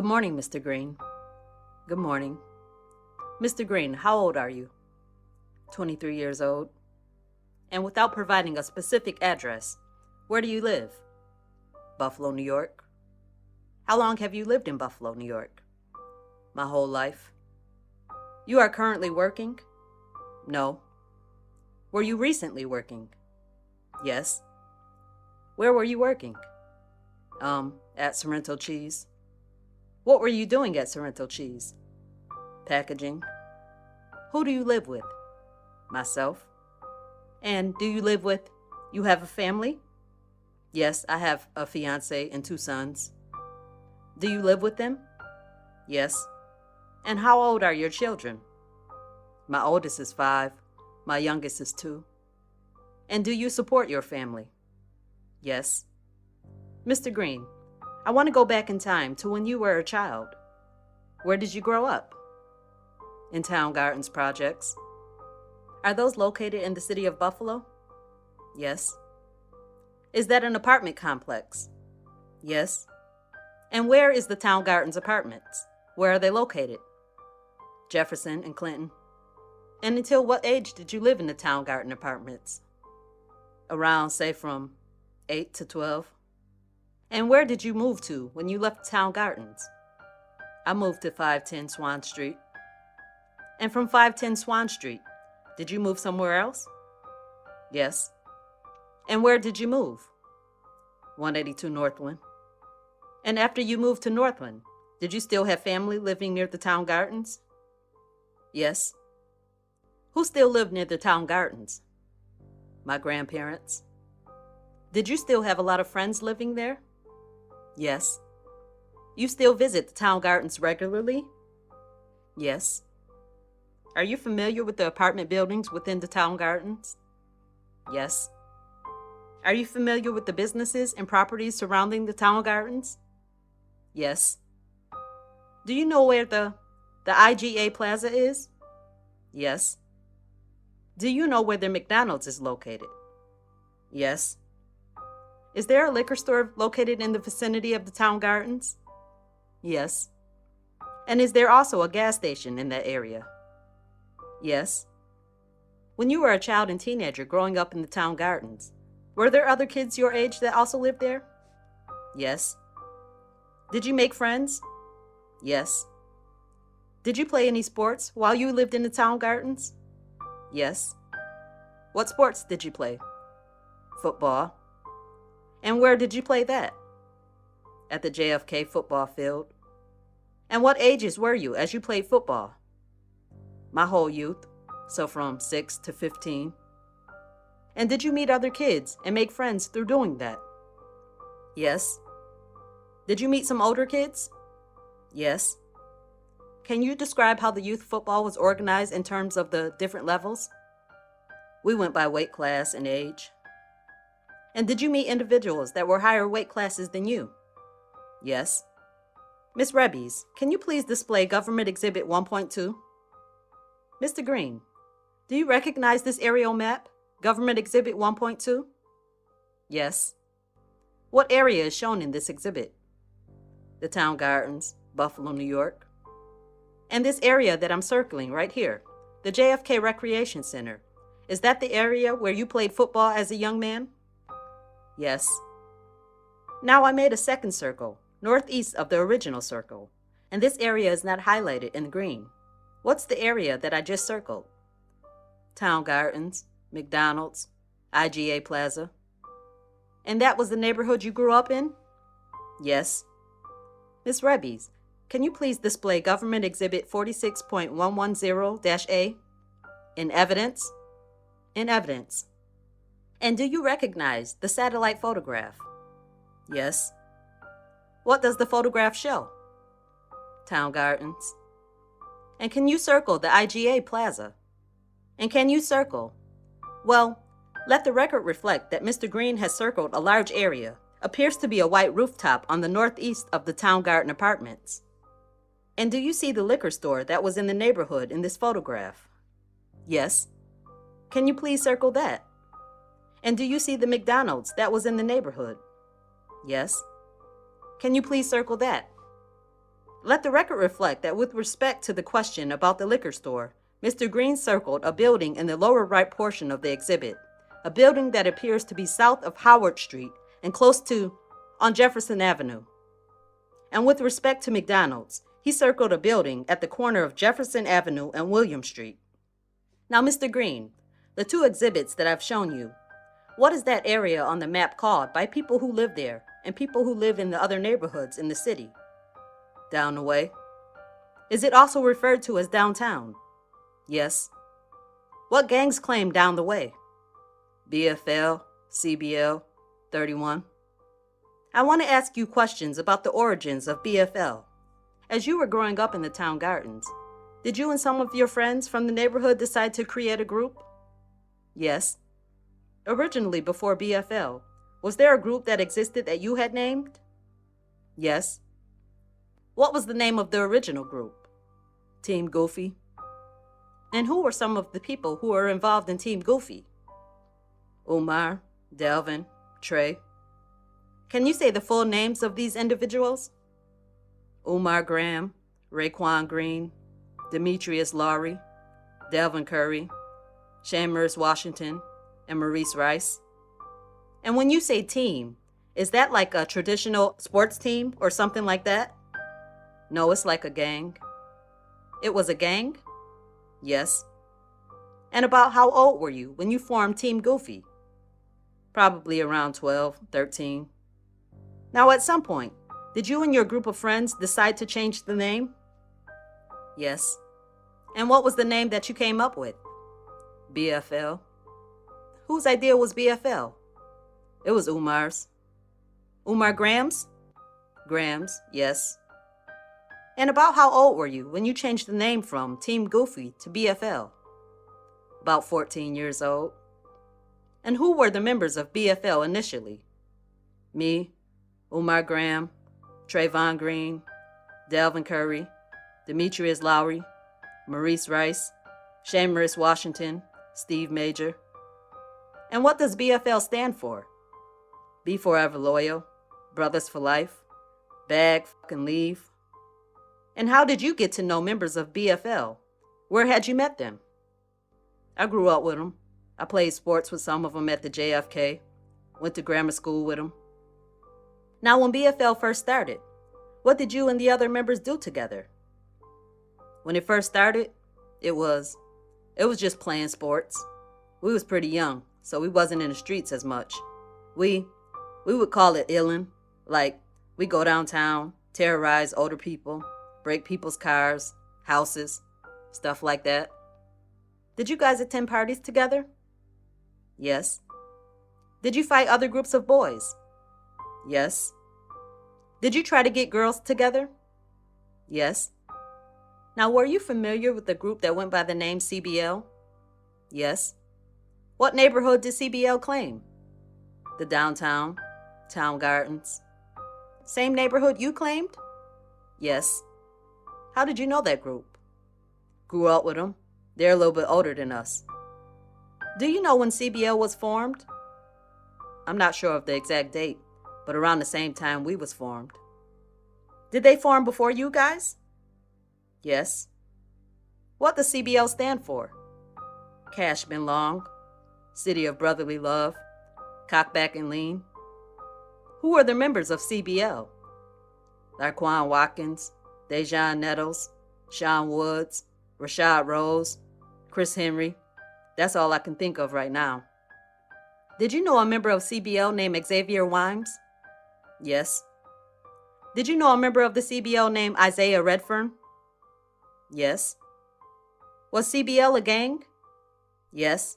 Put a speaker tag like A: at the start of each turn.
A: Good morning, Mr. Green. Good morning. Mr. Green, how old are you? 23 years old. And without providing a specific address, where do you live? Buffalo, New York. How long have you lived in Buffalo, New York? My whole life. You are currently working? No. Were you recently working? Yes. Where were you working? At Sorrento Cheese. What were you doing at Sorrento Cheese? Packaging. Who do you live with? Myself. And do you live with, you have a family? Yes, I have a fiance and 2 sons. Do you live with them? Yes. And how old are your children? My oldest is 5. My youngest is 2. And do you support your family? Yes. Mr. Green, I want to go back in time to when you were a child. Where did you grow up? In Town Gardens projects. Are those located in the city of Buffalo? Yes. Is that an apartment complex? Yes. And where is the Town Gardens apartments? Where are they located? Jefferson and Clinton. And until what age did you live in the Town Garden apartments? Around, say, from 8 to 12. And where did you move to when you left Town Gardens? I moved to 510 Swan Street. And from 510 Swan Street, did you move somewhere else? Yes. And where did you move? 182 Northland. And after you moved to Northland, did you still have family living near the Town Gardens? Yes. Who still lived near the Town Gardens? My grandparents. Did you still have a lot of friends living there? Yes. You still visit the Town Gardens regularly? Yes. Are you familiar with the apartment buildings within the Town Gardens? Yes. Are you familiar with the businesses and properties surrounding the Town Gardens? Yes. Do you know where the IGA Plaza is? Yes. Do you know where the McDonald's is located? Yes. Is there a liquor store located in the vicinity of the Town Gardens? Yes. And is there also a gas station in that area? Yes. When you were a child and teenager growing up in the Town Gardens, were there other kids your age that also lived there? Yes. Did you make friends? Yes. Did you play any sports while you lived in the Town Gardens? Yes. What sports did you play? Football. And where did you play that? At the JFK football field. And what ages were you as you played football? My whole youth, so from 6 to 15. And did you meet other kids and make friends through doing that? Yes. Did you meet some older kids? Yes. Can you describe how the youth football was organized in terms of the different levels? We went by weight class and age. And did you meet individuals that were higher weight classes than you? Yes. Miss Rebbies, can you please display Government Exhibit 1.2? Mr. Green, do you recognize this aerial map, Government Exhibit 1.2? Yes. What area is shown in this exhibit? The Town Gardens, Buffalo, New York. And this area that I'm circling right here, the JFK Recreation Center, is that the area where you played football as a young man? Yes. Now I made a second circle, northeast of the original circle, and this area is not highlighted in green. What's the area that I just circled? Town Gardens, McDonald's, IGA Plaza. And that was the neighborhood you grew up in? Yes. Miss Rebbies, can you please display Government Exhibit 46.110-A? In evidence? In evidence. And do you recognize the satellite photograph? Yes. What does the photograph show? Town Gardens. And can you circle the IGA Plaza? And can you circle? Well, let the record reflect that Mr. Green has circled a large area, appears to be a white rooftop on the northeast of the Town Garden apartments. And do you see the liquor store that was in the neighborhood in this photograph? Yes. Can you please circle that? And do you see the McDonald's that was in the neighborhood? Yes. Can you please circle that? Let the record reflect that with respect to the question about the liquor store, Mr. Green circled a building in the lower right portion of the exhibit, a building that appears to be south of Howard Street and close to on Jefferson Avenue. And with respect to McDonald's, he circled a building at the corner of Jefferson Avenue and William Street. Now, Mr. Green, the two exhibits that I've shown you, what is that area on the map called by people who live there and people who live in the other neighborhoods in the city? Down the way. Is it also referred to as downtown? Yes. What gangs claim down the way? BFL, CBL, 31. I want to ask you questions about the origins of BFL. As you were growing up in the town gardens, did you and some of your friends from the neighborhood decide to create a group? Yes. Originally, before BFL, was there a group that existed that you had named? Yes. What was the name of the original group? Team Goofy. And who were some of the people who were involved in Team Goofy? Umar, Delvin, Trey. Can you say the full names of these individuals? Umar Graham, Raekwon Green, Demetrius Lowry, Delvin Curry, Shamers Washington, and Maurice Rice. And when you say team, is that like a traditional sports team or something like that? No, it's like a gang. It was a gang? Yes. And about how old were you when you formed Team Goofy? Probably around 12, 13. Now, at some point, did you and your group of friends decide to change the name? Yes. And what was the name that you came up with? BFL. Whose idea was BFL? It was Umar's. Umar Graham's? Graham's, yes. And about how old were you when you changed the name from Team Goofy to BFL? About 14 years old. And who were the members of BFL initially? Me, Umar Graham, Trayvon Green, Delvin Curry, Demetrius Lowry, Maurice Rice, Shamers Washington, Steve Major. And what does BFL stand for? Be Forever Loyal, Brothers for Life, Bag Fucking Leave. And how did you get to know members of BFL? Where had you met them? I grew up with them. I played sports with some of them at the JFK, went to grammar school with them. Now, when BFL first started, what did you and the other members do together? When it first started, it was just playing sports. We was pretty young, so we wasn't in the streets as much. We would call it illin', like we go downtown, terrorize older people, break people's cars, houses, stuff like that. Did you guys attend parties together? Yes. Did you fight other groups of boys? Yes. Did you try to get girls together? Yes. Now, were you familiar with the group that went by the name CBL? Yes. What neighborhood did CBL claim? The downtown, town gardens. Same neighborhood you claimed? Yes. How did you know that group? Grew up with them. They're a little bit older than us. Do you know when CBL was formed? I'm not sure of the exact date, but around the same time we was formed. Did they form before you guys? Yes. What does CBL stand for? Cashman Long, City of Brotherly Love, Cock Back and Lean. Who are the members of CBL? Raekwon Watkins, Dejan Nettles, Sean Woods, Rashad Rose, Chris Henry. That's all I can think of right now. Did you know a member of CBL named Xavier Wimes? Yes. Did you know a member of the CBL named Isaiah Redfern? Yes. Was CBL a gang? Yes.